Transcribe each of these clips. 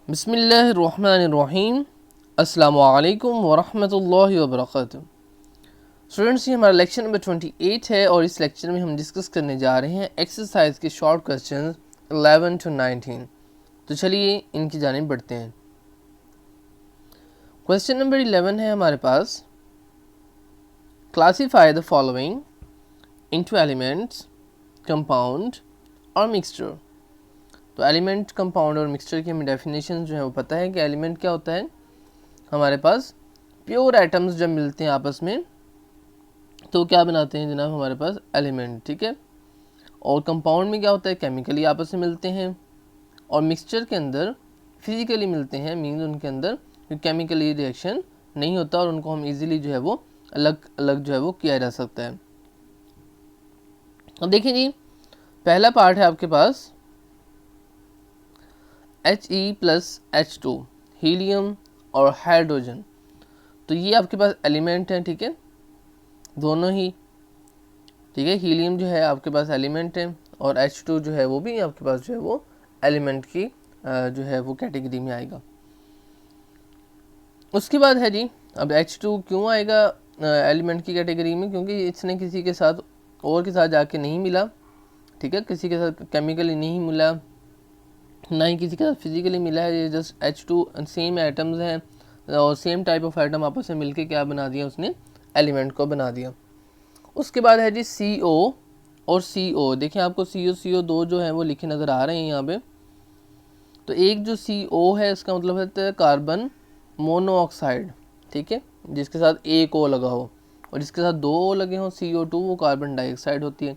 बिस्मिल्लाहिर्रहमानिर्रहीम। अस्सलामुअलैकुम वरहमतुल्लाहि वबरकातुहू। स्टूडेंट्स, ये हमारा लेक्चर नंबर 28 है और इस लेक्चर में हम डिस्कस करने जा रहे हैं एक्सरसाइज के शॉर्ट क्वेश्चन 11 to 19। तो चलिए इनकी जानिब बढ़ते हैं। क्वेश्चन नंबर 11 है हमारे पास, classify the following into elements, compound और मिक्सचर। तो एलिमेंट, कंपाउंड और मिक्सचर की हमें डेफिनेशन जो है वो पता है कि एलिमेंट क्या होता है। हमारे पास प्योर एटम्स जब मिलते हैं आपस में तो क्या बनाते हैं जनाब, हमारे पास एलिमेंट, ठीक है। और कंपाउंड में क्या होता है, केमिकली आपस में मिलते हैं। और मिक्सचर के अंदर फिजिकली मिलते हैं, मीन्स उनके अंदर केमिकली रिएक्शन नहीं होता और उनको हम इजीली जो है वो अलग अलग जो है वो किया जा सकता है। अब देखिए जी, पहला पार्ट है आपके पास He+H2, हीलियम और हाइड्रोजन। तो ये आपके पास एलिमेंट हैं, ठीक है, दोनों ही, ठीक है। हीलियम जो है आपके पास एलिमेंट है और H2 जो है वो भी आपके पास जो है वो एलिमेंट की जो है वो कैटेगरी में आएगा। उसके बाद है जी, अब H2 क्यों आएगा एलिमेंट की कैटेगरी में, क्योंकि इसने किसी के साथ और के साथ जाके नहीं मिला, ठीक है, किसी के साथ केमिकली नहीं मिला, ना ही किसी के साथ फिजिकली मिला है। ये जस्ट H2 सेम एटम्स हैं और सेम टाइप ऑफ एटम आपस में मिलके क्या बना दिया, उसने एलिमेंट को बना दिया। उसके बाद है जी CO और CO। देखिए आपको CO जो है वो लिखे नज़र आ रहे हैं यहाँ पे। तो एक जो CO है इसका मतलब है कार्बन मोनोऑक्साइड, ठीक है, जिसके साथ एक O लगा हो, और जिसके साथ दो O लगे हों CO2, वो कार्बन डाइऑक्साइड होती है।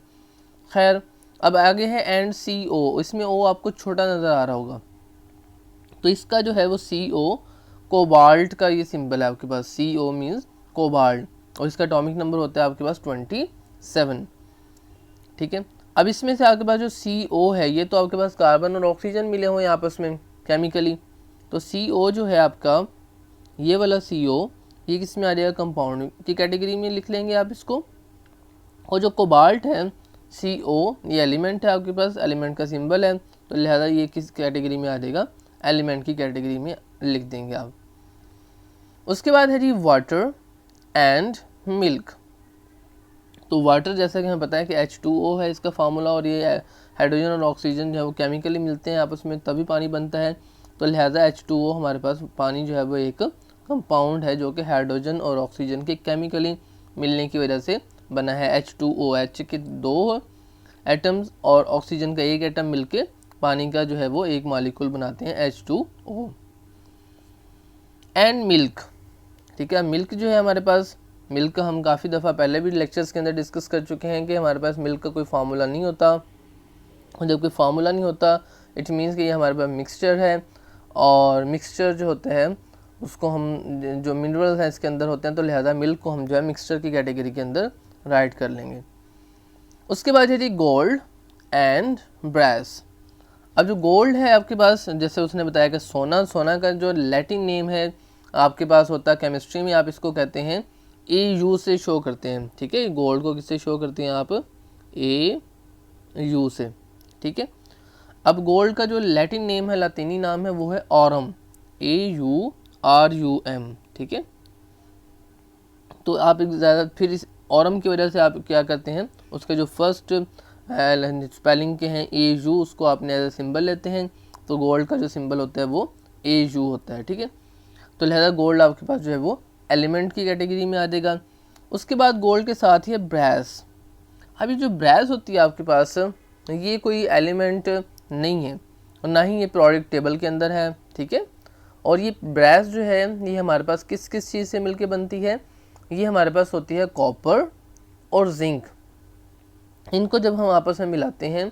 खैर, अब आगे है एंड CO, इसमें O आपको छोटा नज़र आ रहा होगा, तो इसका जो है वो CO कोबाल्ट का ये सिंबल है आपके पास। CO मीन्स कोबाल्ट और इसका एटॉमिक नंबर होता है आपके पास 27, ठीक है। अब इसमें से आपके पास जो CO है, ये तो आपके पास कार्बन और ऑक्सीजन मिले हुए हैं आपस में केमिकली, तो CO जो है आपका, ये वाला CO, ये किस में आ जाएगा, कंपाउंड की कैटेगरी में लिख लेंगे आप इसको। और जो कोबाल्ट है CO, ये एलिमेंट है आपके पास, एलिमेंट का सिंबल है, तो लिहाजा ये किस कैटेगरी में आ जाएगा, एलिमेंट की कैटेगरी में लिख देंगे आप। उसके बाद है जी वाटर एंड मिल्क। तो वाटर, जैसा कि हमें पता है कि H2O है इसका फार्मूला, और ये हाइड्रोजन और ऑक्सीजन जो है वो केमिकली मिलते हैं आपस में तभी पानी बनता है, तो लिहाजा H2O हमारे पास पानी जो है वो एक कंपाउंड है जो कि हाइड्रोजन और ऑक्सीजन के केमिकली मिलने की वजह से बना है। H2O, H के दो एटम्स और ऑक्सीजन का एक एटम मिलके पानी का जो है वो एक मॉलिक्यूल बनाते हैं H2O। एंड मिल्क, ठीक है। मिल्क जो है हमारे पास, मिल्क हम काफ़ी दफ़ा पहले भी लेक्चर्स के अंदर डिस्कस कर चुके हैं कि हमारे पास मिल्क का कोई फार्मूला नहीं होता, और जब कोई फार्मूला नहीं होता इट मीन्स कि ये हमारे पास मिक्सचर है, और मिक्सचर जो होता है उसको हम, जो मिनरल्स हैं इसके अंदर होते हैं, तो लिहाजा मिल्क को हम जो है मिक्सचर की कैटेगरी के अंदर राइट कर लेंगे। उसके बाद है जी गोल्ड एंड ब्रास। अब जो गोल्ड है आपके पास, जैसे उसने बताया कि सोना, सोना का जो लैटिन नेम है आपके पास होता है, केमिस्ट्री में आप इसको कहते हैं AU से शो करते हैं, ठीक है। गोल्ड को किससे शो करते हैं आप, AU से, ठीक है। अब गोल्ड का जो लैटिन नेम है, लातीनी नाम है, वो है ऑरम, AURUM, ठीक है। तो आप ज़्यादा फिर इस ऑरम की वजह से आप क्या करते हैं, उसके जो फर्स्ट स्पेलिंग के हैं AU, उसको आपने एज ए सिंबल लेते हैं, तो गोल्ड का जो सिंबल होता है वो AU होता है, ठीक है। तो लिहाजा गोल्ड आपके पास जो है वो एलिमेंट की कैटेगरी में आ जाएगा। उसके बाद गोल्ड के साथ ही है ब्रास। अभी जो ब्रास होती है आपके पास, ये कोई एलिमेंट नहीं है और ना ही ये प्रोडक्ट टेबल के अंदर है, ठीक है। और ये ब्रास जो है ये हमारे पास किस किस चीज़ से मिलके बनती है, ये हमारे पास होती है कॉपर और जिंक। इनको जब हम आपस में मिलाते हैं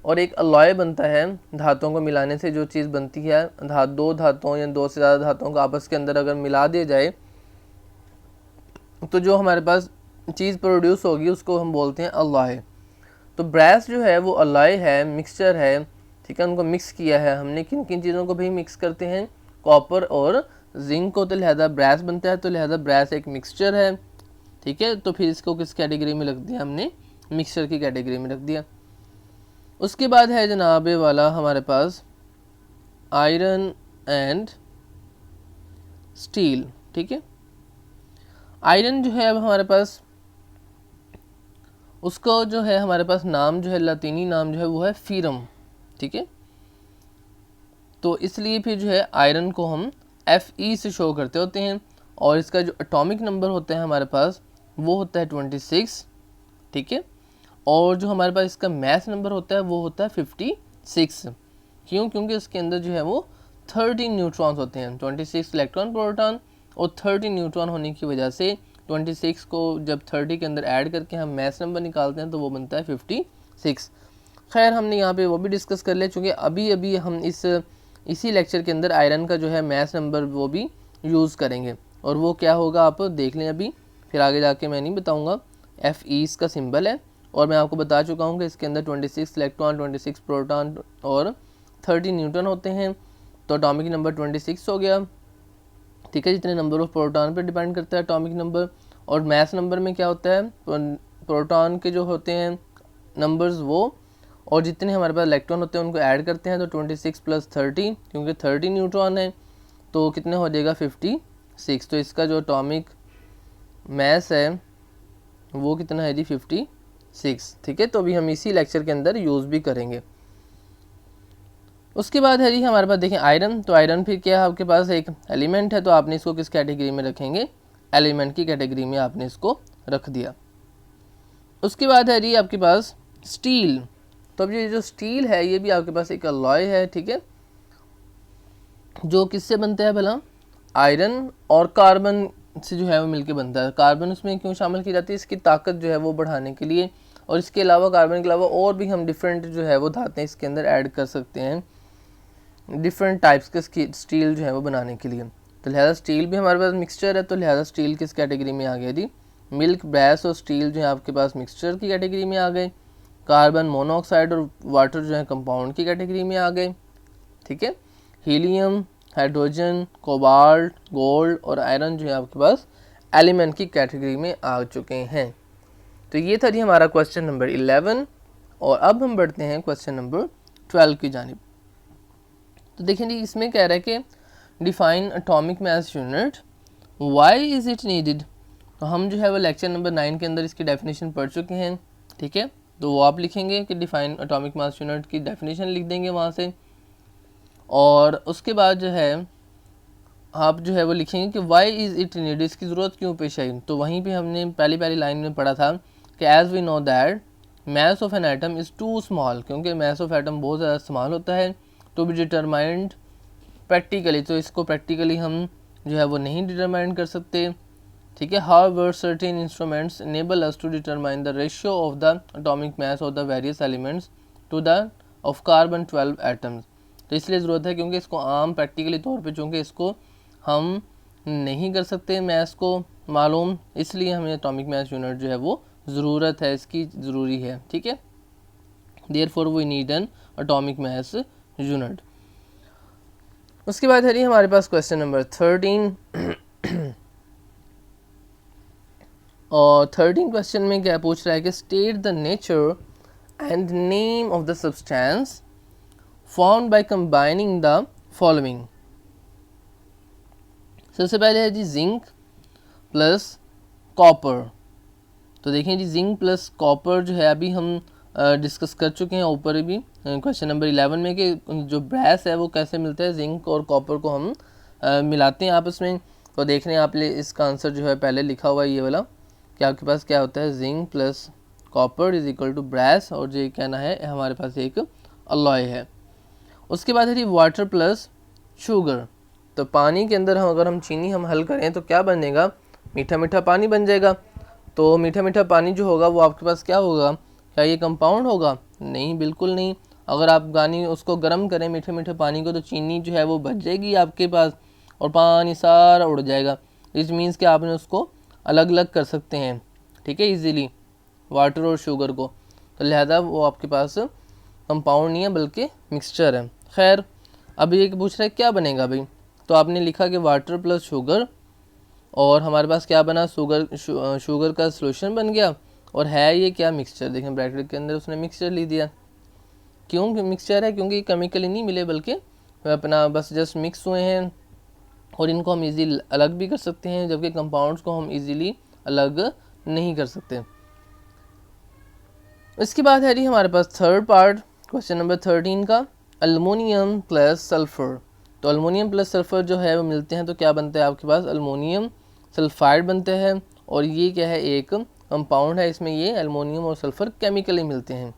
और एक अलॉय बनता है, धातुओं को मिलाने से जो चीज़ बनती है, दो धातुओं या दो से ज़्यादा धातुओं को आपस के अंदर अगर मिला दिया जाए तो जो हमारे पास चीज़ प्रोड्यूस होगी उसको हम बोलते हैं अलॉय। तो ब्रास जो है वो अलॉय है, मिक्सचर है, ठीक है। उनको मिक्स किया है हमने, किन किन चीज़ों को भी मिक्स करते हैं, कॉपर और जिंक को, तो लिहाजा ब्रास बनता है, तो लिहाजा ब्रास एक मिक्सचर है, ठीक है। तो फिर इसको किस कैटेगरी में रख दिया हमने, मिक्सचर की कैटेगरी में रख दिया। उसके बाद है जनाब वाला हमारे पास आयरन एंड स्टील। ठीक है, आयरन जो है अब हमारे पास, उसको जो है हमारे पास नाम जो है, लातीनी नाम जो है वो है फीरम। ठीक है, तो इसलिए फिर जो है आयरन को हम Fe से शो करते होते हैं, और इसका जो एटॉमिक नंबर होता है हमारे पास वो होता है 26। ठीक है, और जो हमारे पास इसका मैथ नंबर होता है वो होता है 56। क्यों? क्योंकि इसके अंदर जो है वो 30 न्यूट्रॉन्स होते हैं, 26 इलेक्ट्रॉन प्रोटॉन और 30 न्यूट्रॉन होने की वजह से 26 को जब 30 के अंदर ऐड करके हम मैथ नंबर निकालते हैं तो वो बनता है 56। खैर हमने यहाँ पे वो भी डिस्कस कर लिया, चूँकि अभी अभी हम इसी लेक्चर के अंदर आयरन का जो है मैथ नंबर वो भी यूज़ करेंगे, और वो क्या होगा आप देख लें अभी, फिर आगे जाके मैं नहीं बताऊँगा। Fe इसका सिंबल है, और मैं आपको बता चुका हूँ कि इसके अंदर 26 इलेक्ट्रॉन, 26 प्रोटॉन और 30 न्यूट्रॉन होते हैं, तो एटॉमिक नंबर 26 हो गया। ठीक है, जितने नंबर ऑफ प्रोटॉन पर डिपेंड करता है एटॉमिक नंबर, और मैथ नंबर में क्या होता है, प्रोटॉन के जो होते हैं नंबर्स वो, और जितने हमारे पास इलेक्ट्रॉन होते हैं उनको ऐड करते हैं, तो 26 + 30, क्योंकि 30 न्यूट्रॉन है तो कितने हो जाएगा 56। तो इसका जो एटॉमिक मैथ है वो कितना है जी 56। ठीक है, तो अभी हम इसी लेक्चर के अंदर यूज़ भी करेंगे। उसके बाद है जी हमारे पास देखें आयरन, तो आयरन फिर क्या है आपके पास एक एलिमेंट है, तो आपने इसको किस कैटेगरी में रखेंगे, एलिमेंट की कैटेगरी में आपने इसको रख दिया। उसके बाद है जी आपके पास स्टील, तो अब ये जो स्टील है ये भी आपके पास एक अलॉय है। ठीक है, जो किससे बनता है भला, आयरन और कार्बन से जो है वो मिलके बनता है। कार्बन उसमें क्यों शामिल की जाती है, इसकी ताकत जो है वो बढ़ाने के लिए, और इसके अलावा कार्बन के अलावा और भी हम डिफरेंट जो है वो धातें इसके अंदर ऐड कर सकते हैं, डिफरेंट टाइप्स के स्टील जो है वो बनाने के लिए। तो लिहाजा स्टील भी हमारे पास मिक्सचर है, तो लिहाजा स्टील किस कैटेगरी में आ गया जी, मिल्क, ब्रैस और स्टील जो है आपके पास मिक्सचर की कैटेगरी में आ गए। कार्बन मोनोऑक्साइड और वाटर जो है कंपाउंड की कैटेगरी में आ गए। ठीक है, हीलियम, हाइड्रोजन, कोबाल्ट, गोल्ड और आयरन जो है आपके पास एलिमेंट की कैटेगरी में आ चुके हैं। तो ये था जी हमारा क्वेश्चन नंबर 11, और अब हम बढ़ते हैं क्वेश्चन नंबर 12 की जानिब। तो देखें जी इसमें कह रहा है कि define atomic mass unit, why is it needed. तो हम जो है वो लेक्चर नंबर 9 के अंदर इसकी डेफिनेशन पढ़ चुके हैं। ठीक है, तो वो आप लिखेंगे कि डिफाइन एटॉमिक मास यूनिट की डेफिनेशन लिख देंगे वहाँ से, और उसके बाद जो है आप जो है वो लिखेंगे कि वाई इज़ इट नीडेड, इसकी ज़रूरत क्यों पेश आई। तो वहीं पे हमने पहली लाइन में पढ़ा था कि as we know that mass of an atom is too small, क्योंकि मास ऑफ एटम बहुत ज़्यादा स्मॉल होता है, टू बी डिटरमाइंड प्रैक्टिकली, तो इसको प्रैक्टिकली हम जो है वो नहीं डिटरमाइन कर सकते। ठीक है, however certain instruments enable us to determine the ratio of the atomic mass of the various elements to the of carbon 12 atoms. तो इसलिए ज़रूरत है, क्योंकि इसको आम प्रैक्टिकली तौर पे चूँकि इसको हम नहीं कर सकते मैथ्स को मालूम, इसलिए हमें एटॉमिक मास यूनिट जो है वो ज़रूरत है, इसकी ज़रूरी है। ठीक है, therefore we need an atomic mass unit. उसके बाद है जी हमारे पास क्वेश्चन नंबर 13, और 13 क्वेश्चन में क्या पूछ रहा है कि state the nature and name of the substance formed by combining the following. सबसे पहले है जी जिंक प्लस कॉपर। तो देखें जी जिंक प्लस कॉपर जो है अभी हम डिस्कस कर चुके हैं ऊपर भी क्वेश्चन नंबर 11 में, कि जो ब्रैस है वो कैसे मिलता है, जिंक और कॉपर को हम मिलाते हैं आपस में। तो देख रहे हैं आप इसका आंसर जो है पहले लिखा हुआ है ये वाला, कि आपके पास क्या होता है zinc plus copper is equal to brass, और ये कहना है हमारे पास एक अलॉय है। उसके बाद है जी वाटर प्लस शुगर। तो पानी के अंदर अगर हम चीनी हम हल करें तो क्या बनेगा, मीठा मीठा पानी बन जाएगा। तो मीठा मीठा पानी जो होगा वो आपके पास क्या होगा, क्या ये कंपाउंड होगा, नहीं बिल्कुल नहीं। अगर आप उसको गर्म करें मीठे मीठे पानी को, तो चीनी जो है वो बच जाएगी आपके पास और पानी सारा उड़ जाएगा। इस मीन्स कि आपने उसको अलग अलग कर सकते हैं, ठीक है, इजीली वाटर और शुगर को। तो लिहाजा वो आपके पास कंपाउंड नहीं है बल्कि मिक्सचर है। खैर अब ये पूछ रहा है क्या बनेगा भाई, तो आपने लिखा कि वाटर प्लस शुगर, और हमारे पास क्या बना, शुगर का सोल्यूशन बन गया, और है ये क्या मिक्सचर। देखें ब्रैकेट के अंदर उसने मिक्सचर लिख दिया। क्यों मिक्सचर है, क्योंकि केमिकली नहीं मिले बल्कि अपना बस जस्ट मिक्स हुए हैं और इनको हम इजीली अलग भी कर सकते हैं, जबकि कंपाउंड्स को हम इजीली अलग नहीं कर सकते। इसके बाद है जी हमारे पास थर्ड पार्ट क्वेश्चन नंबर 13 का, अल्मोनियम प्लस सल्फर। तो अल्मोनियम प्लस सल्फर जो है वो मिलते हैं तो क्या बनता है आपके पास, अल्मोनियम सल्फाइड बनते हैं, और ये क्या है, एक कंपाउंड है, इसमें ये अल्मोनियम और सल्फर केमिकली मिलते हैं।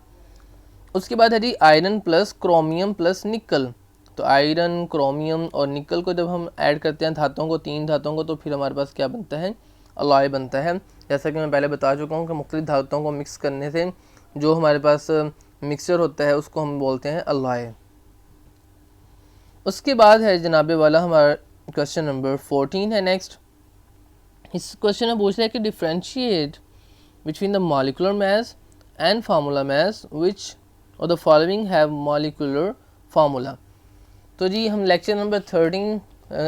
उसके बाद है जी आयरन प्लस क्रोमियम प्लस निकल। तो आयरन, क्रोमियम और निकल को जब हम ऐड करते हैं धातुओं को, 3 धातुओं को, तो फिर हमारे पास क्या बनता है, अलॉय बनता है। जैसा कि मैं पहले बता चुका हूँ कि मुख्तलिफ धातुओं को मिक्स करने से जो हमारे पास मिक्सचर होता है उसको हम बोलते हैं अलॉय। उसके बाद है जनाबे वाला हमारा क्वेश्चन नंबर 14 है नेक्स्ट। इस क्वेश्चन में पूछ रहा है कि differentiate between the molecular mass and formula mass which और the following have molecular formula. तो जी हम लेक्चर नंबर 13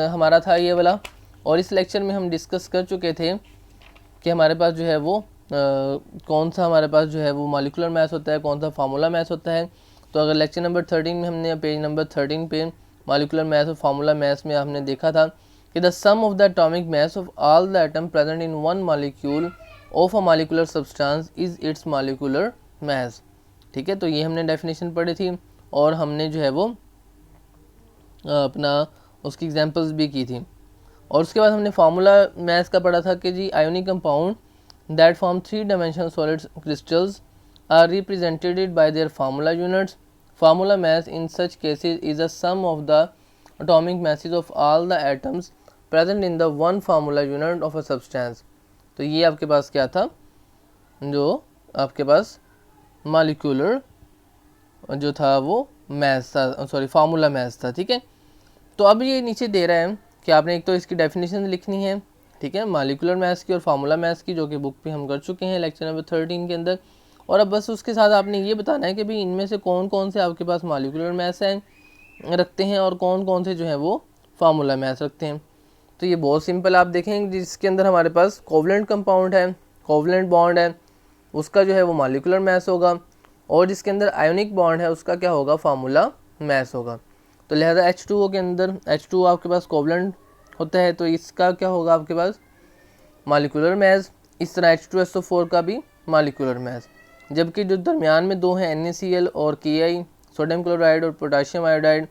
हमारा था ये वाला, और इस लेक्चर में हम डिस्कस कर चुके थे कि हमारे पास जो है वो कौन सा हमारे पास जो है वो मॉलिक्यूलर मास होता है, कौन सा फार्मूला मास होता है। तो अगर लेक्चर नंबर 13 में हमने पेज नंबर 13 पे मॉलिक्यूलर मास और फार्मूला मास में हमने देखा था कि the sum of the atomic mass of all the atom present in one molecule of a molecular substance is its molecular mass. ठीक है, तो ये हमने डेफिनेशन पढ़ी थी और हमने जो है वो अपना उसकी एग्जांपल्स भी की थी। और उसके बाद हमने फार्मूला मास का पढ़ा था कि जी ionic compound that form 3-dimensional solid crystals are represented by their formula units. Formula mass in such cases is the sum of the atomic masses of all the atoms present in the one formula unit of a substance. तो ये आपके पास क्या था, जो आपके पास molecular जो था वो मैथ था, सॉरी फार्मूला मैथ था। ठीक है, तो अब ये नीचे दे रहा है कि आपने एक तो इसकी डेफिनेशन लिखनी है, ठीक है, मॉलिक्यूलर मैथ्स की और फार्मूला मैथ्स की, जो कि बुक पे हम कर चुके हैं लेक्चर नंबर 13 के अंदर। और अब बस उसके साथ आपने ये बताना है कि भाई इनमें से कौन कौन से आपके पास मॉलिक्यूलर मैथ्स हैं रखते हैं और कौन कौन से जो है वो फार्मूला मैथ्स रखते हैं। तो ये बहुत सिंपल आप देखें, जिसके अंदर हमारे पास कोवलेंट कंपाउंड है, कोवलेंट बॉन्ड है, उसका जो है वो मॉलिक्यूलर मैथ्स होगा, और जिसके अंदर आयोनिक बॉन्ड है उसका क्या होगा, फार्मूला मैथ्स होगा। तो लिहाजा H2O के अंदर H2O आपके पास कोवलेंट होता है, तो इसका क्या होगा आपके पास मॉलिक्यूलर मैस। इस तरह H2SO4 का भी मॉलिक्यूलर मैस। जबकि जो दरमियान में दो हैं NaCl और Ki, सोडियम क्लोराइड और पोटाशियम आयोडाइड,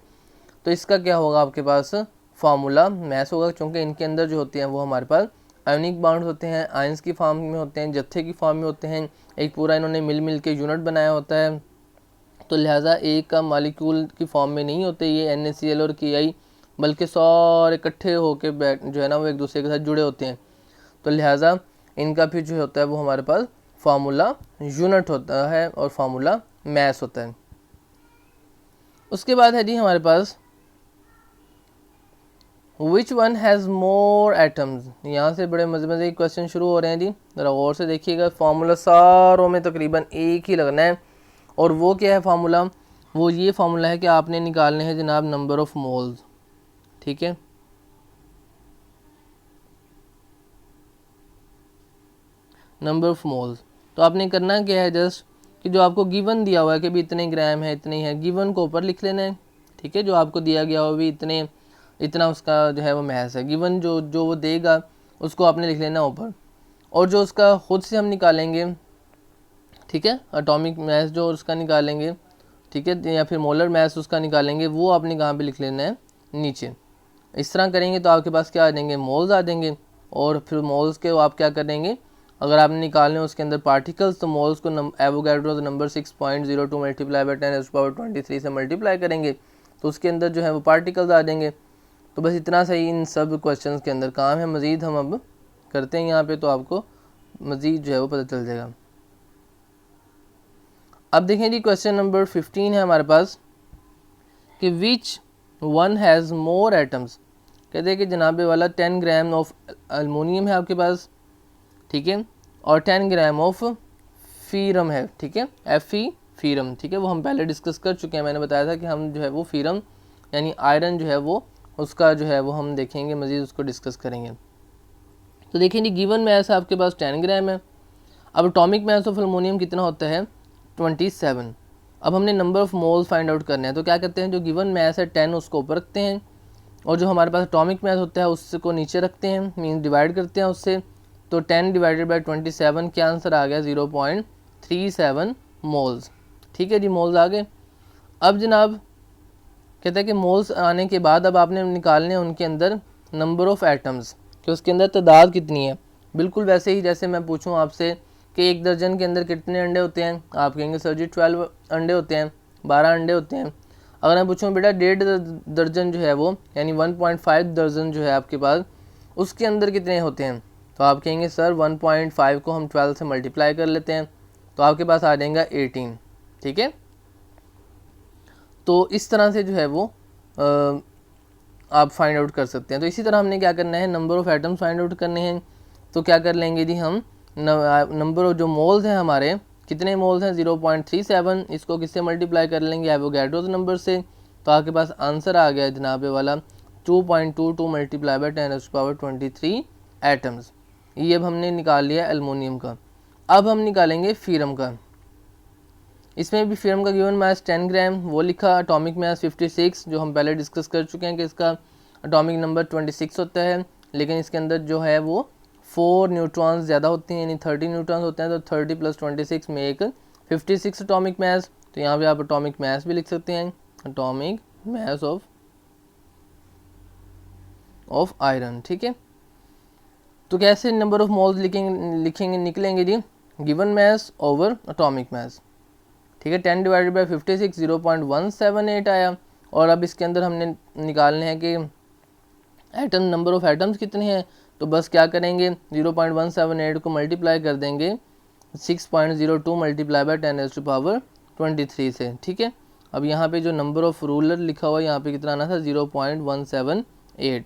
तो इसका क्या होगा आपके पास फार्मूला मैस होगा, क्योंकि इनके अंदर जो होते हैं वो हमारे पास आयोनिक बॉन्ड होते हैं, आयंस की फॉर्म में होते हैं, जत्थे की फॉर्म में होते हैं, एक पूरा इन्होंने मिल के यूनिट बनाया होता है। तो लिहाजा एक का मॉलिक्यूल की फॉर्म में नहीं होते ये NaCl और Ki, बल्कि सारे इकट्ठे होकर जो है ना वो एक दूसरे के साथ जुड़े होते हैं। तो लिहाजा इनका भी जो होता है वो हमारे पास फार्मूला यूनिट होता है और फार्मूला मैस होता है। उसके बाद है जी हमारे पास which one has more atoms. यहाँ से बड़े मज़े मज़े के क्वेश्चन शुरू हो रहे हैं जी, ज़रा गौर से देखिएगा। फार्मूला सारों में तकरीबन एक ही लगना है, और वो क्या है फार्मूला, वो ये फार्मूला है कि आपने निकालने हैं जनाब नंबर ऑफ़ मोल्स। ठीक है, नंबर ऑफ मोल्स। तो आपने करना क्या है, जस्ट कि जो आपको गिवन दिया हुआ है कि भी इतने ग्राम है, इतने है, गिवन को ऊपर लिख लेना है। ठीक है, जो आपको दिया गया हो भी इतने, इतना उसका जो है वो मैथ्स है, गिवन जो वो देगा उसको आपने लिख लेना ऊपर। और जो उसका खुद से हम निकालेंगे, ठीक है, एटॉमिक मैथ्स जो उसका निकालेंगे, ठीक है, या फिर मोलर मैथ्स उसका निकालेंगे, वो आपने कहाँ पे लिख लेना है, नीचे। इस तरह करेंगे तो आपके पास क्या आ जाएंगे, मोल्स आ जाएंगे। और फिर मोल्स के आप क्या करेंगे, अगर आपने निकालने उसके अंदर पार्टिकल्स, तो मोल्स को एवोगाड्रो नंबर 6.02 मल्टीप्लाई बाई 10⁻23 से मल्टीप्लाई करेंगे, तो उसके अंदर जो है वो पार्टिकल्स आ जाएंगे। तो बस इतना सही इन सब क्वेश्चंस के अंदर काम है। मज़ीद हम अब करते हैं यहाँ पे, तो आपको मज़ीद जो है वो पता चल जाएगा। अब देखें जी क्वेश्चन नंबर 15 है हमारे पास कि विच वन हैज़ मोर एटम्स। कहते हैं कि जनाबे वाला 10 ग्राम ऑफ अल्मोनियम है आपके पास, ठीक है, और 10 ग्राम ऑफ फीरम है, ठीक है, Fe फीरम, ठीक है, वो हम पहले डिस्कस कर चुके हैं। मैंने बताया था कि हम जो है वो फीरम यानी आयरन जो है वो उसका जो है वो हम देखेंगे, मज़ीद उसको डिस्कस करेंगे। तो देखें जी गिवन मैस आपके पास 10 ग्राम है। अब एटॉमिक मैस ऑफ अल्मोनियम कितना होता है, 27। अब हमने number of moles find out करने हैं, तो क्या करते हैं, जो गिवन मैस है 10 उसको ऊपर रखते हैं और जो हमारे पास एटॉमिक मैस होता है उसको नीचे रखते हैं, मीन डिवाइड करते हैं उससे। तो 10 डिवाइडेड बाई 27 क्या आंसर आ गया 0.37 मोल्स। ठीक है जी, मोल्स आ गए। अब जनाब कहते हैं कि मोल्स आने के बाद अब आपने निकालने हैं उनके अंदर नंबर ऑफ़ एटम्स, कि उसके अंदर तादाद कितनी है। बिल्कुल वैसे ही जैसे मैं पूछूं आपसे कि एक दर्जन के अंदर कितने अंडे होते हैं, आप कहेंगे सर जी 12 अंडे होते हैं, 12 अंडे होते हैं। अगर मैं पूछूं बेटा 1.5 दर्जन जो है वो यानी 1.5 दर्जन जो है आपके पास, उसके अंदर कितने होते हैं, तो आप कहेंगे सर 1.5 को हम 12 से मल्टीप्लाई कर लेते हैं, तो आपके पास आ जाएगा 18। ठीक है, तो इस तरह से जो है वो आप फाइंड आउट कर सकते हैं। तो इसी तरह हमने क्या करना है, number of atoms find out करने हैं। तो क्या कर लेंगे जी, हम नंबर ऑफ जो मोल्स हैं हमारे, कितने मोल्स हैं 0.37, इसको किससे मल्टीप्लाई कर लेंगे, एवोगैड्रोस नंबर से। तो आपके पास आंसर आ गया जनाब वाला 2.22 मल्टीप्लाई बाई 10⁻23 एटम्स। ये अब हमने निकाल लिया एल्युमिनियम का। अब हम निकालेंगे फीरम का। इसमें भी फीरम का गिवन मास 10 ग्राम वो लिखा, एटॉमिक मास 56 जो हम पहले डिस्कस कर चुके हैं कि इसका एटॉमिक नंबर 26 होता है, लेकिन इसके अंदर जो है वो 4 न्यूट्रॉन्स ज़्यादा होती हैं, यानी 30 न्यूट्रॉन्स होते हैं। तो 30 + 26 में एक 56 एटॉमिक मास। तो यहाँ पे आप एटॉमिक मास भी लिख सकते हैं, एटॉमिक मास ऑफ आयरन। ठीक है, तो कैसे नंबर ऑफ मोल्स लिखेंगे निकलेंगे जी, given mass over atomic mass. ठीक है, 10 डिवाइडेड बाई 56 0.178 आया। और अब इसके अंदर हमने निकालने हैं कि एटम नंबर ऑफ एटम्स कितने हैं। तो बस क्या करेंगे, 0.178 को मल्टीप्लाई कर देंगे 6.02 मल्टीप्लाई बाई 10⁻23 से। ठीक है, अब यहाँ पे जो नंबर ऑफ रूलर लिखा हुआ है यहाँ पे कितना आना था 0.178।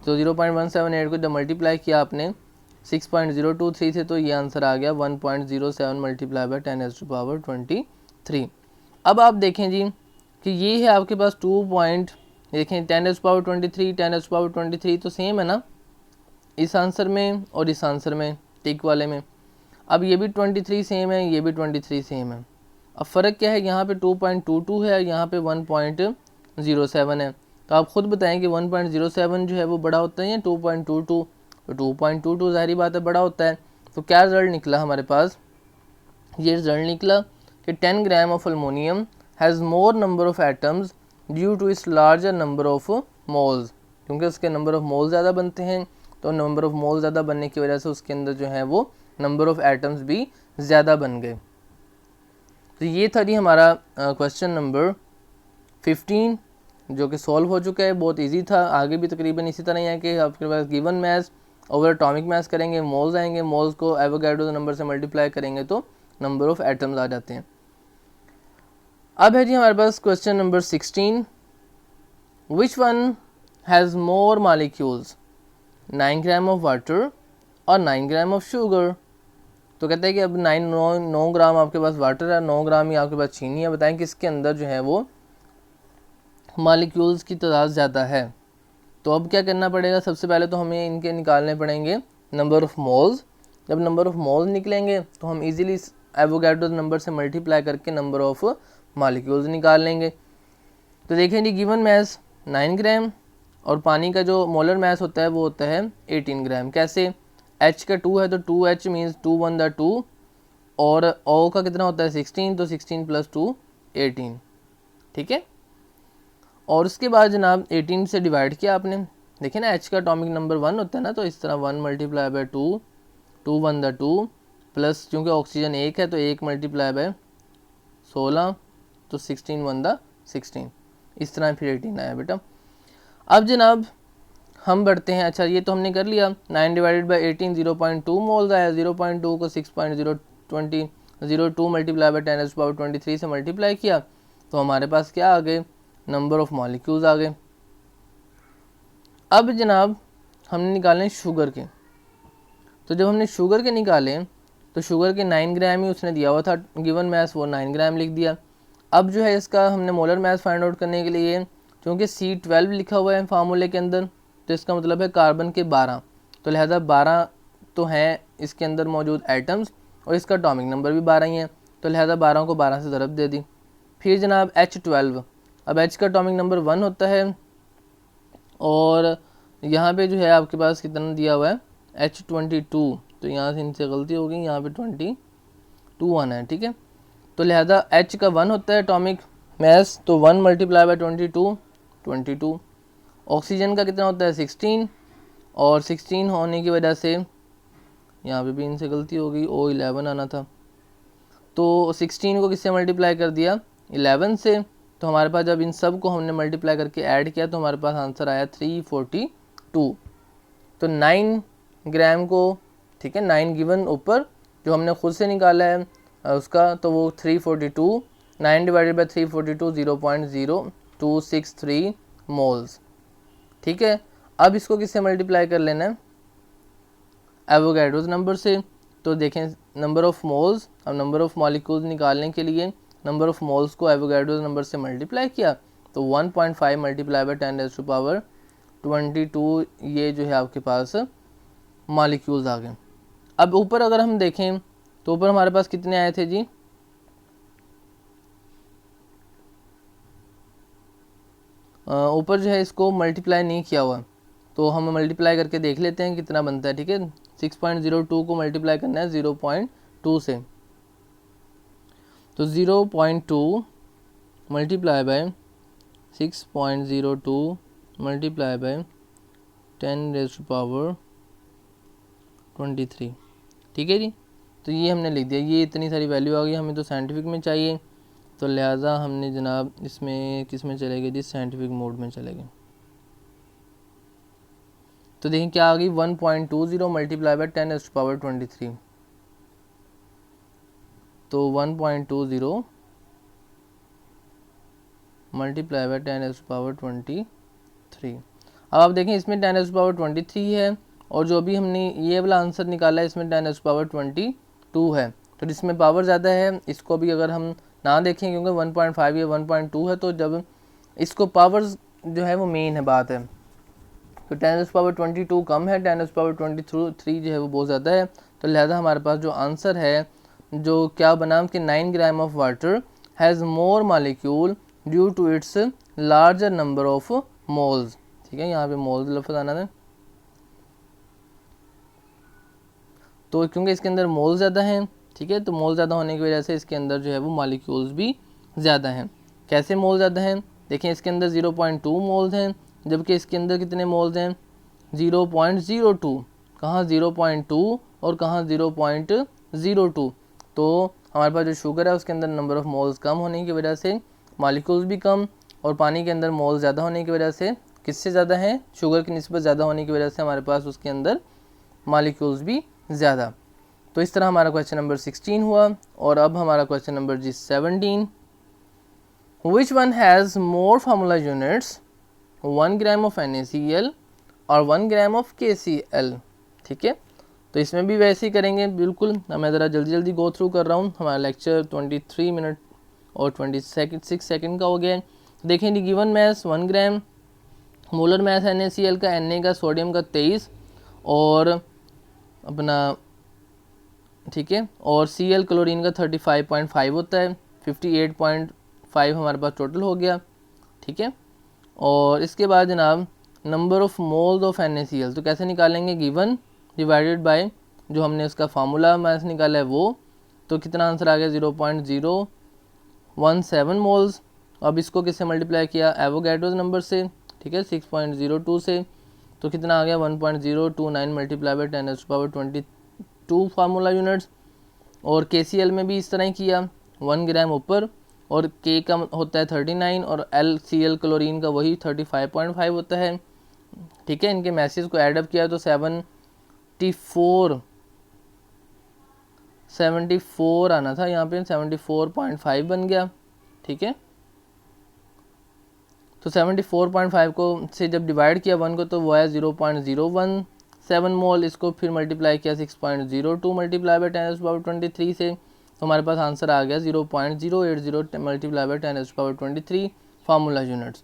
तो 0.178 को जब मल्टीप्लाई किया आपने 6.023 से, तो ये आंसर आ गया 1.07 मल्टीप्लाई बाई 10⁻23। अब आप देखें जी कि ये है आपके पास 2 देखें 10⁻23 तो सेम है ना इस आंसर में और इस आंसर में, टिक वाले में। अब ये भी 23 सेम है, ये भी 23 सेम है। अब फ़र्क क्या है, यहाँ पे 2.22 है, यहाँ पे 1.07 है। तो आप ख़ुद बताएं कि 1.07 जो है वो बड़ा होता है या 2.22। तो 2.22 ज़ाहिरी बात है बड़ा होता है। तो क्या रिजल्ट निकला हमारे पास, ये रिजल्ट निकला कि 10 gram of aluminium has more number of atoms due to its larger number of moles. क्योंकि उसके नंबर ऑफ मोल्स ज़्यादा बनते हैं, तो नंबर ऑफ मोल्स ज़्यादा बनने की वजह से उसके अंदर जो है वो नंबर ऑफ एटम्स भी ज़्यादा बन गए। तो ये था जी हमारा क्वेश्चन नंबर 15 जो कि सॉल्व हो चुका है, बहुत इजी था। आगे भी तकरीबन इसी तरह ही है कि आपके पास given mass over atomic mass करेंगे, मोल्स आएंगे, मोल्स को एवोगैड्रो नंबर से मल्टीप्लाई करेंगे तो नंबर ऑफ एटम्स आ जाते हैं। अब है जी हमारे पास question number 16, which one has more molecules, 9 gram of water और 9 ग्राम ऑफ शुगर। तो कहते हैं कि अब 9 ग्राम आपके पास वाटर है, 9 ग्राम ही आपके पास चीनी है, बताएं किसके अंदर जो है वो मालिक्यूल्स की तादाद ज़्यादा है। तो अब क्या करना पड़ेगा, सबसे पहले तो हमें इनके निकालने पड़ेंगे नंबर ऑफ़ मोल्स। जब नंबर ऑफ़ मोल्स निकलेंगे तो हम इजीली एवोगैड्रो नंबर से मल्टीप्लाई करके नंबर ऑफ़ मालिक्यूल्स निकाल लेंगे। तो देखें जी गिवन मैस 9 ग्राम और पानी का जो मोलर मैस होता है वो होता है 18 ग्राम। कैसे, H का 2 है तो 2H मीन्स 2 1 दा 2, और O का कितना होता है 16, तो 16 + 2 18। ठीक है, और उसके बाद जनाब 18 से डिवाइड किया आपने। देखिए ना H का एटॉमिक नंबर 1 होता है ना, तो इस तरह 1 मल्टीप्लाई बाई 2, 2 1 दा 2 प्लस चूँकि ऑक्सीजन 1 है तो 1 मल्टीप्लाई बाई 16, तो 16 1 दा 16, इस तरह फिर 18 आया बेटा। अब जनाब हम बढ़ते हैं, अच्छा ये तो हमने कर लिया, 9 डिवाइडेड बाई 18 0.2 मोल्स आया, 0.2 को 6.002 मल्टीप्लाई बाई 10⁻23 से मल्टीप्लाई किया तो हमारे पास क्या आ गए, नंबर ऑफ़ मॉलिक्यूल्स आ गए। अब जनाब हमने निकाले शुगर के। तो जब हमने शुगर के निकाले तो शुगर के 9 ग्राम ही उसने दिया हुआ था गिवन मैस, वो 9 ग्राम लिख दिया। अब जो है इसका हमने मोलर मैस फाइंड आउट करने के लिए, क्योंकि C12 लिखा हुआ है फार्मूले के अंदर, तो इसका मतलब है कार्बन के 12, तो लिहाजा 12 तो हैं इसके अंदर मौजूद एटम्स और इसका एटॉमिक नंबर भी 12 ही है, तो लिहाजा 12 को 12 से ज़रब दे दी। फिर जनाब H12, अब H का एटॉमिक नंबर 1 होता है और यहाँ पे जो है आपके पास कितना दिया हुआ है H22, तो यहाँ से इनसे गलती हो गई, यहाँ पे 22 आना है, ठीक है। तो लिहाजा H का 1 होता है एटॉमिक मास, तो 1 मल्टीप्लाई बाय 22। ऑक्सीजन का कितना होता है 16, और 16 होने की वजह से यहाँ पे भी इनसे गलती हो गई, O11 आना था, तो 16 को किससे मल्टीप्लाई कर दिया 11 से, तो हमारे पास जब इन सब को हमने मल्टीप्लाई करके ऐड किया तो हमारे पास आंसर आया 342। तो 9 ग्राम को, ठीक है, 9 गिवन ऊपर जो हमने खुद से निकाला है उसका, तो वो 342, 9 डिवाइडेड बाई 342 0.0263 मोल्स, ठीक है। अब इसको किससे मल्टीप्लाई कर लेना है एवोगैड्रोस नंबर से, तो देखें नंबर ऑफ मोल्स, अब नंबर ऑफ मॉलिक्यूल्स निकालने के लिए नंबर ऑफ मोल्स को एवोगैड्रोस नंबर से मल्टीप्लाई किया, तो 1.5 मल्टीप्लाई बाई 10⁻22 ये जो है आपके पास मॉलिक्यूल्स आ गए। अब ऊपर अगर हम देखें तो ऊपर हमारे पास कितने आए थे जी, ऊपर जो है इसको मल्टीप्लाई नहीं किया हुआ, तो हम मल्टीप्लाई करके देख लेते हैं कितना बनता है, ठीक है। 6.02 को मल्टीप्लाई करना है 0.2 से, तो 0.2 मल्टीप्लाई बाय 6.02 मल्टीप्लाई बाय 10⁻23, ठीक है जी। तो ये हमने लिख दिया, ये इतनी सारी वैल्यू आ गई, हमें तो साइंटिफिक में चाहिए, तो लिहाजा हमने जनाब इसमें किस में चलेंगे जी, साइंटिफिक मोड में चलेंगे। तो देखें क्या आ गई 1.20 मल्टीप्लाई बाय 10⁻23, तो 1.20 मल्टीप्लाई बाय 10⁻23। अब आप देखें इसमें 10⁻23 है और जो भी हमने ये वाला आंसर निकाला है इसमें 10⁻22 है, तो जिसमें पावर ज़्यादा है इसको भी अगर हम ना देखें क्योंकि 1.5 या 1.2 है, तो जब इसको पावर्स जो है वो मेन है बात है, तो 10⁻22 कम है, 10⁻23 जो है वो बहुत ज़्यादा है, तो लिहाजा हमारे पास जो आंसर है जो क्या बना कि 9 gram of water has more molecule due to its larger number of moles, ठीक है, यहाँ पे मोल्स लफ्ज़ आना है, तो क्योंकि इसके अंदर मोल ज़्यादा हैं, ठीक है, तो मोल ज़्यादा होने की वजह से इसके अंदर जो है वो मॉलिक्यूल्स भी ज़्यादा हैं। कैसे मोल ज़्यादा हैं, देखें इसके अंदर 0.2 मोल्स हैं, जबकि इसके अंदर कितने मोल्स हैं 0.02, कहाँ 0.2 और कहाँ 0.02, तो हमारे पास जो शुगर है उसके अंदर नंबर ऑफ़ मोल्स कम होने की वजह से मॉलिक्यूल्स भी कम, और पानी के अंदर मोल ज़्यादा होने की वजह से किससे ज़्यादा हैं, शुगर की निस्बत ज़्यादा होने की वजह से हमारे पास उसके अंदर मॉलिक्यूल्स भी ज़्यादा। तो इस तरह हमारा क्वेश्चन नंबर 16 हुआ, और अब हमारा क्वेश्चन नंबर जी 17, which one has more formula units 1 gram of NaCl और 1 ग्राम ऑफ KCl, ठीक है। तो इसमें भी वैसे ही करेंगे बिल्कुल, मैं ज़रा जल्दी गो थ्रू कर रहा हूँ, हमारा लेक्चर 23 मिनट और 26 सेकंड का हो गया है। देखें जी गिवन मैथ 1 ग्राम, मोलर मैथ NaCl का, Na का, सोडियम का 23 और अपना, ठीक है, और Cl क्लोरीन का 35.5 होता है, 58.5 हमारे पास टोटल हो गया, ठीक है। और इसके बाद जनाब number of moles of NaCl, तो कैसे निकालेंगे, गिवन डिवाइडेड बाय जो हमने उसका फार्मूला मैथ निकाला है वो, तो कितना आंसर आ गया 0.017 मोल्स। अब इसको किससे मल्टीप्लाई किया एवोगैड्रोस नंबर से, ठीक है, 6.02 से, तो कितना आ गया 1.029 मल्टीप्लाई बाय 10⁻22 फार्मूला यूनिट्स। और KCl में भी इस तरह ही किया, 1 ग्राम ऊपर, और K का होता है 39 और LCl क्लोरीन का वही 35.5 होता है, ठीक है। इनके मैसेज को ऐडअप किया तो 74 आना था, यहाँ पे 74.5 बन गया, ठीक है। तो 74.5 को से जब डिवाइड किया 1 को तो वो है 0.017 मोल, इसको फिर मल्टीप्लाई किया 6.02 मल्टीप्लाई बाय 10⁻23 से, तो हमारे पास आंसर आ गया 0.080 मल्टीप्लाई बाय 10⁻23 फार्मूला यूनिट्स।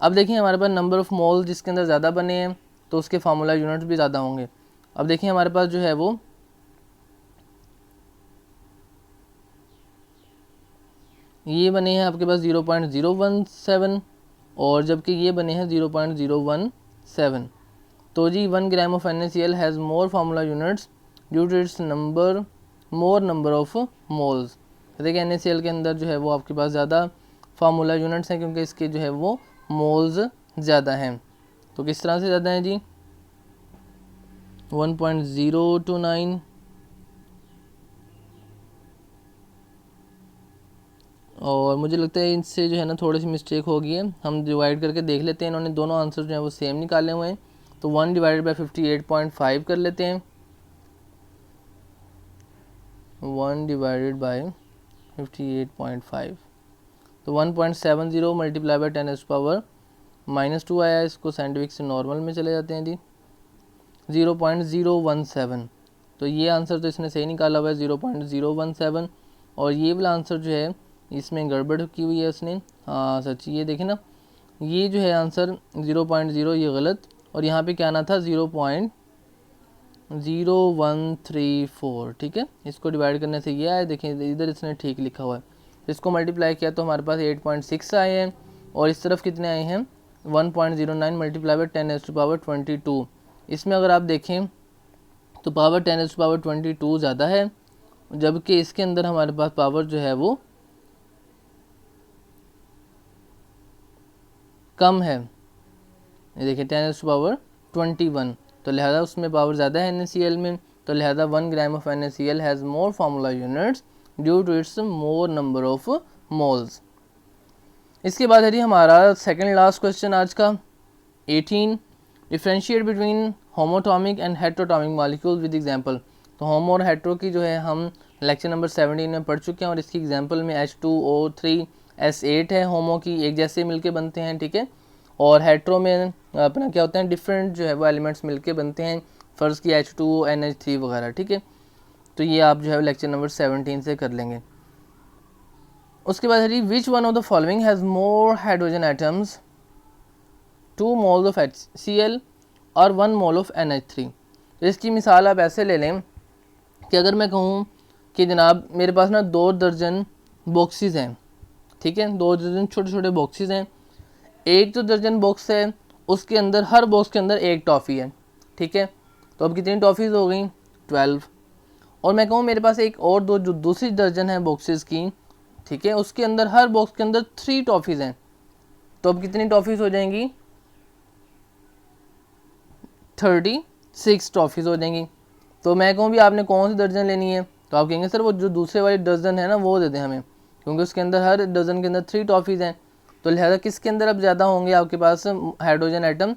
अब देखिए हमारे पास नंबर ऑफ़ मोल जिसके अंदर ज़्यादा बने हैं तो उसके फार्मूला यूनिट्स भी ज़्यादा होंगे। अब देखिए हमारे पास जो है वो ये बने हैं आपके पास 0.017 और जबकि ये बने हैं 0.017। तो जी 1 gram of NaCl has more formula units due to its more number of moles. देखिए NaCl के अंदर जो है वो आपके पास ज़्यादा फार्मूला यूनिट्स हैं क्योंकि इसके जो है वो मोल्स ज़्यादा हैं। तो किस तरह से ज़्यादा हैं जी, 1.029 और मुझे लगता है इनसे जो है ना थोड़ी सी मिस्टेक हो गई है, हम डिवाइड करके देख लेते हैं। इन्होंने दोनों आंसर जो है वो सेम निकाले हुए हैं, तो 1 डिवाइडेड बाई 58.5 कर लेते हैं। 1 डिवाइडेड बाई 58.5 तो 1.70 मल्टीप्लाई बाई 10⁻⁻² आया। इसको साइंटिफिक से नॉर्मल में चले जाते हैं जी, 0.017। तो ये आंसर तो इसने सही निकाला हुआ है 0.017 और ये वाला आंसर जो है इसमें गड़बड़ की हुई है इसने। हाँ सच, ये देखें ना, ये जो है आंसर 0.0 ये गलत और यहाँ पे क्या आना था 0.0134। ठीक है, इसको डिवाइड करने से ये आया, देखिए इधर इसने ठीक लिखा हुआ है। इसको मल्टीप्लाई किया तो हमारे पास 8.6 आए हैं और इस तरफ कितने आए हैं 1.09 मल्टीप्लाई बाई 10⁻22। इसमें अगर आप देखें तो पावर 10⁻22 ज़्यादा है, जबकि इसके अंदर हमारे पास पावर जो है वो कम है। ये देखिए 10⁻21, तो लिहाजा उसमें पावर ज़्यादा है NaCl में, तो लिहाजा 1 gram of NaCl has more formula units due to its more number of moles. इसके बाद है जी हमारा सेकंड लास्ट क्वेश्चन आज का 18, differentiate between homoatomic and heteroatomic molecules with example. तो होमो और हेट्रो की जो है हम लेक्चर नंबर 17 में पढ़ चुके हैं और इसकी एग्जांपल में H2O3S8 है, होमो की एक जैसे मिलके बनते हैं। ठीक है, और हेट्रो में अपना क्या होता है डिफरेंट जो है वो एलिमेंट्स मिलके बनते हैं, फ़र्ज़ की H2O NH3 वगैरह। ठीक है, तो ये आप जो है लेक्चर नंबर 17 से कर लेंगे। उसके बाद है जी which one of the following has more hydrogen atoms 2 moles of HCl और 1 मोल ऑफ NH3। तो इसकी मिसाल आप ऐसे ले लें कि अगर मैं कहूँ कि जनाब मेरे पास ना 2 दर्जन बॉक्सेस हैं। ठीक है, 2 दर्जन छोटे छोटे बॉक्सेस हैं। एक जो दर्जन बॉक्स है उसके अंदर हर बॉक्स के अंदर एक टॉफ़ी है। ठीक है, तो अब कितनी टॉफ़ीज़ हो गई 12। और मैं कहूँ मेरे पास एक और दो जो दूसरी दर्जन है बॉक्सेस की, ठीक है, उसके अंदर हर बॉक्स के अंदर 3 टॉफ़ीज़ हैं, तो अब कितनी टॉफ़ीज़ हो जाएंगी 36 टॉफ़ीज़ हो जाएंगी। तो मैं कहूँ भी आपने कौन सी दर्जन लेनी है, तो आप कहेंगे सर वो जो दूसरे वाली दर्जन है ना वो दे दें हमें, क्योंकि उसके अंदर हर दर्जन के अंदर 3 टॉफ़ीज़ हैं। तो लिहाजा किसके अंदर अब ज़्यादा होंगे आपके पास हाइड्रोजन एटम।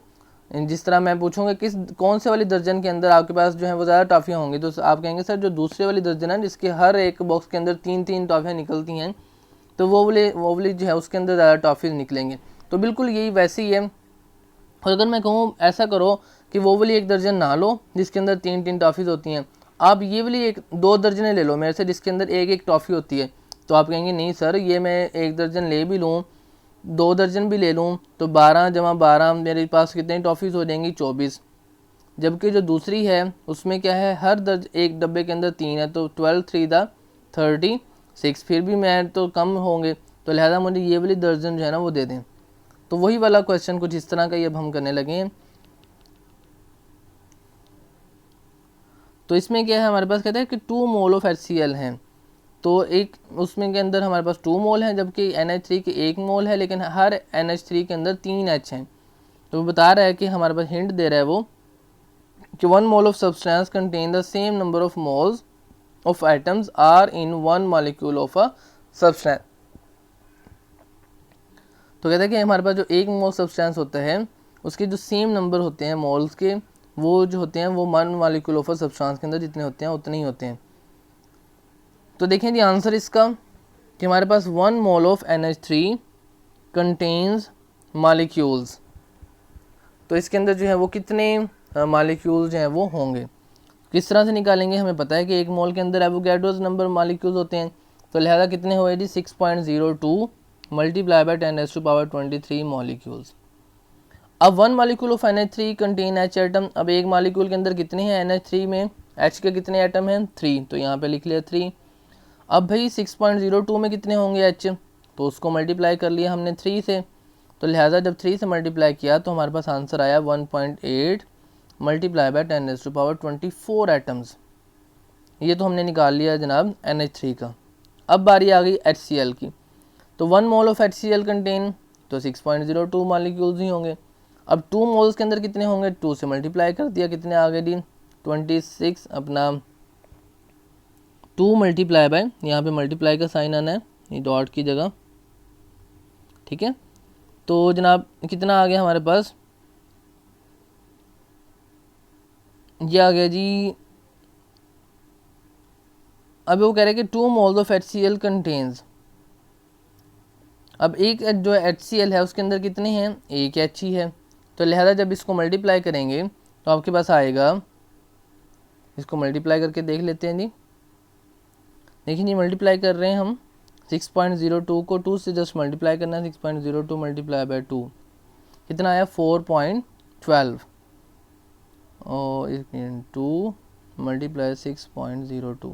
जिस तरह मैं पूछूंगा कौन से वाली दर्जन के अंदर आपके पास जो है वो ज़्यादा टॉफ़ियाँ होंगी, तो आप कहेंगे सर जो दूसरे वाली दर्जन है जिसके हर एक बॉक्स के अंदर 3-3 टॉफ़ियाँ निकलती हैं, तो वो वाली जो है उसके अंदर ज़्यादा टॉफ़ीज़ निकलेंगे। तो बिल्कुल यही वैसे ही है। और अगर मैं कहूँ ऐसा करो कि वो वाली एक दर्जन ना लो जिसके अंदर 3-3 टॉफ़ीज़ होती हैं, आप ये वाली 2 दर्जनें ले लो मेरे से जिसके अंदर एक टॉफ़ी होती है, तो आप कहेंगे नहीं सर ये मैं 1 दर्जन ले भी लूँ 2 दर्जन भी ले लूँ तो 12 जमा 12 मेरे पास कितनी टॉफ़ीज़ हो जाएंगी 24। जबकि जो दूसरी है उसमें क्या है हर एक डब्बे के अंदर 3 है, तो 12 3 36, फिर भी मैं तो कम होंगे, तो लिहाजा मुझे ये वाली दर्जन जो है ना वो दे दें। तो वही वाला क्वेश्चन कुछ इस तरह का ये अब हम करने लगे हैं। तो इसमें क्या है हमारे पास कहता है कि 2 मोल ऑफ HCl हैं, तो एक उसमें के अंदर हमारे पास 2 मोल हैं, जबकि NH3 के 1 मोल है, लेकिन हर NH3 के अंदर 3 H हैं। तो वो बता रहा है कि हमारे पास हिंट दे रहा है वो कि 1 mole of substance contain the same number of moles of atoms are in 1 molecule of a substance. तो कहता है कि हमारे पास जो 1 मोल सब्सटेंस होता है उसके जो सेम नंबर होते हैं मोल्स के, वो जो होते हैं वो 1 मॉलिक्यूल ऑफ अ सब्सटेंस के अंदर जितने होते हैं उतने ही होते हैं। तो देखें जी आंसर इसका कि हमारे पास 1 mole of NH3 contains molecules, तो इसके अंदर जो है वो कितने मॉलिक्यूल्स जो हैं वो होंगे। किस तरह से निकालेंगे, हमें पता है कि 1 मोल के अंदर एवोगैड्रोस नंबर मॉलिक्यूल्स होते हैं, तो लिहाजा कितने हुए जी 6.02 मल्टीप्लाई बाई 10⁻23 मॉलिक्यूल्स। अब 1 molecule of NH3 contain H atom, अब एक मॉलिक्यूल के अंदर कितने हैं NH3 में, H के कितने एटम हैं 3, तो यहाँ पे लिख लिया 3। अब भाई 6.02 में कितने होंगे H, तो उसको मल्टीप्लाई कर लिया हमने 3 से, तो लिहाजा जब 3 से मल्टीप्लाई किया तो हमारे पास आंसर आया 1.8 मल्टीप्लाई बाय 10⁻24 एटम्स। ये तो हमने निकाल लिया जनाब NH3 का। अब बारी आ गई HCl की। तो 1 मोल ऑफ HCl कंटेन, तो 6.02 मॉलिक्यूल्स ही होंगे। अब 2 मोल्स के अंदर कितने होंगे, 2 से मल्टीप्लाई कर दिया, कितने आ गए जी 26 अपना 2 मल्टीप्लाई बाय, यहाँ पे मल्टीप्लाई का साइन आना है ये डॉट की जगह, ठीक है। तो जनाब कितना आ गया हमारे पास, ये आ गया जी, अब वो कह रहे हैं कि 2 मोल्स ऑफ HCl कंटेन्स, अब एक जो HCl है उसके अंदर कितने हैं, एक H ही है, तो लिहाजा जब इसको मल्टीप्लाई करेंगे तो आपके पास आएगा, इसको मल्टीप्लाई करके देख लेते हैं जी। देखिए जी मल्टीप्लाई कर रहे हैं हम 6.02 को 2 से जस्ट मल्टीप्लाई करना है, 6.02 मल्टीप्लाई बाय 2 कितना आया 4.12 और 2 मल्टीप्लाई 6.02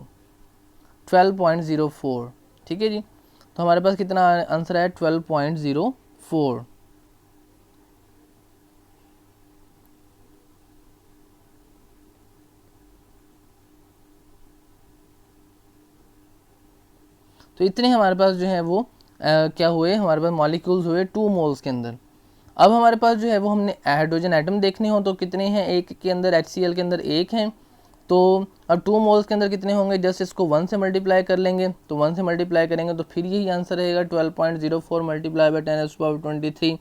12.04, ठीक है जी। तो हमारे पास कितना आंसर है 12.04। तो इतने हमारे पास जो है वो क्या हुए, हमारे पास मॉलिक्यूल्स हुए 2 मोल्स के अंदर। अब हमारे पास जो है वो हमने हाइड्रोजन एटम देखने हो तो कितने हैं, एक के अंदर HCl के अंदर एक हैं, तो अब 2 मोल्स के अंदर कितने होंगे, जस्ट इसको 1 से मल्टीप्लाई कर लेंगे, तो 1 से मल्टीप्लाई करेंगे तो फिर यही आंसर रहेगा 12.04 मल्टीप्लाई बाय 10⁻23।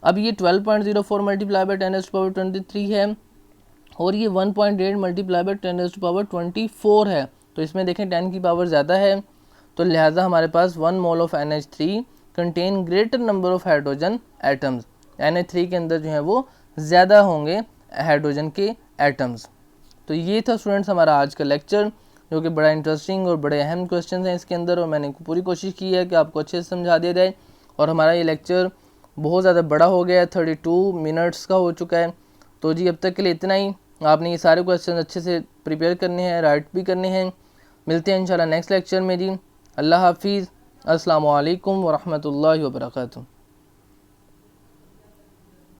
अब ये 12.04 मल्टीप्लाई बाय 10⁻23 है और ये 1.8 मल्टीप्लाई बाय 10⁻24 है, तो इसमें देखें 10 की पावर ज़्यादा है, तो लिहाजा हमारे पास 1 mole of NH3 contain greater number of hydrogen atoms, NH3 के अंदर जो है वो ज़्यादा होंगे हाइड्रोजन के एटम्स। तो ये था स्टूडेंट्स हमारा आज का लेक्चर, जो कि बड़ा इंटरेस्टिंग और बड़े अहम क्वेश्चन हैं इसके अंदर, और मैंने पूरी कोशिश की है कि आपको अच्छे से समझा दिया जाए। और हमारा ये लेक्चर बहुत ज़्यादा बड़ा हो गया है, 32 मिनट्स का हो चुका है। तो जी अब तक के लिए इतना ही, आपने ये सारे क्वेश्चन अच्छे से प्रिपेयर करने हैं, राइट भी करने हैं। मिलते हैं इंशाल्लाह नेक्स्ट लेक्चर में जी। अल्लाह हाफिज़, अस्सलामु अलैकुम वरहमतुल्लाहि वबरकातुहू।